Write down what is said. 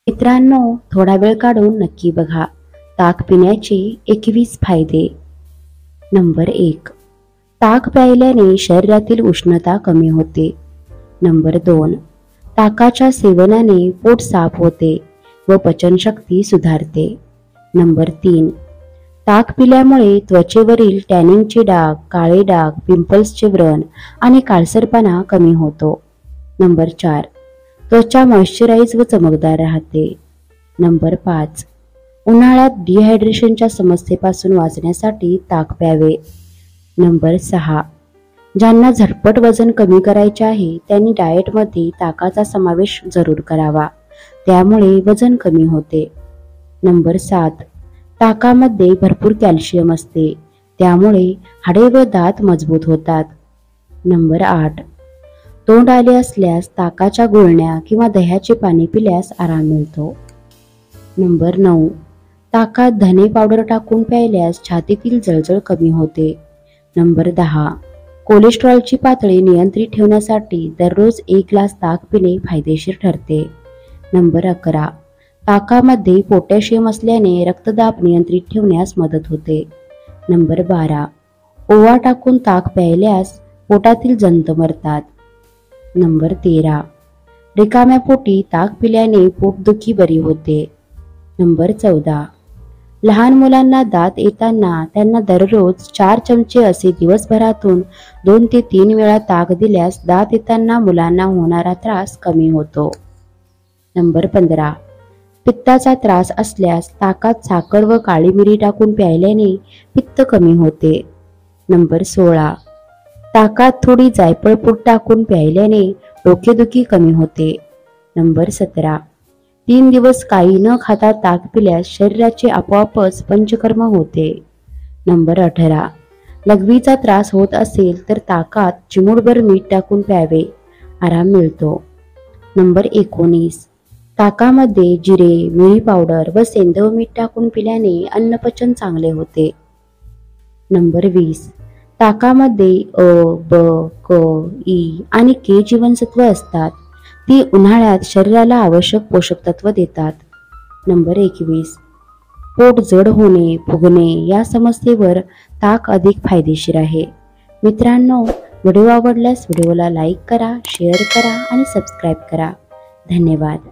मित्रांनो, थोडा वेळ काढून नक्की बघा. ताक पिण्याचे 21 फायदे. नंबर 1. ताक प्यायल्याने शरीरातील उष्णता कमी होते. नंबर 2. ताकाच्या सेवनाने पोट साफ होते व पचनशक्ती सुधारते. नंबर 3. ताक पिल्यामुळे त्वचेवरील टॅनिंगचे डाग, काळे डाग, पिंपल्सचे व्रण आणि काळसरपणा कमी होतो. नंबर 4. त्वचा मॉइश्चराईज व चमकदार राहते. नंबर 5. उन्हाळ्यात डिहायड्रेशनच्या समस्येपासून वाचण्यासाठी ताक प्यावे. नंबर 6. ज्यांना झटपट वजन कमी करायचे आहे त्यांनी डाएटमध्ये ताकाचा समावेश जरूर करावा, त्यामुळे वजन कमी होते. नंबर 7. ताकामध्ये भरपूर कॅल्शियम असते, त्यामुळे हाडे व दात मजबूत होतात. नंबर 8. तोंड आले असल्यास ताकाच्या गुळण्या किंवा दह्याचे पाणी पिल्यास आराम मिळतो. नंबर 9. ताकात धने पावडर टाकून प्यायल्यास छातीतील जळजळ कमी होते. नंबर 10. कोलेस्ट्रॉलची पातळी नियंत्रित ठेवण्यासाठी दररोज 1 ग्लास ताक पिणे फायदेशीर ठरते. नंबर 11. ताकामध्ये पोटॅशियम असल्याने रक्तदाब नियंत्रित ठेवण्यास मदत होते. नंबर 12. ओवा टाकून ताक प्यायल्यास पोटातील जंत मरतात. नंबर 13. रिकाम्या पोटी ताक पिल्याने पोटदुखी बरी होते. नंबर 14. लहान मुलांना दात येताना त्यांना दररोज 4 चमचे असे दिवसभरातून 2 ते 3 वेळा ताक दिल्यास दात येताना मुलांना होणारा त्रास कमी होतो. नंबर 15. पित्ताचा त्रास असल्यास ताकात साखर व काळी मिरी टाकून प्यायल्याने पित्त कमी होते. नंबर 16. ताकात थोडी जायफळ पूड टाकून प्यायल्याने डोकेदुखी कमी होते. नंबर 17. 3 दिवस काही न खाता ताक पिल्यास शरीराचे आपोआपच पंचकर्म होते. नंबर 18. लघवीचा त्रास होत असेल तर ताकात चिमूटभर मीठ टाकून प्यावे, आराम मिळतो. नंबर 19. ताकामध्ये जिरे, मिरी पावडर व सेंधव मीठ टाकून पिल्याने अन्नपचन चांगले होते. नंबर 20. ताकामध्ये अ, ब, क, ई आणि के जीवनसत्व असतात. ती उन्हाळ्यात शरीराला आवश्यक पोषक तत्व देतात. नंबर 21. पोट जड होणे, फुगणे या समस्येवर ताक अधिक फायदेशीर आहे. मित्रांनो, व्हिडिओ आवडल्यास व्हिडिओला लाईक करा, शेअर करा आणि सबस्क्राईब करा. धन्यवाद.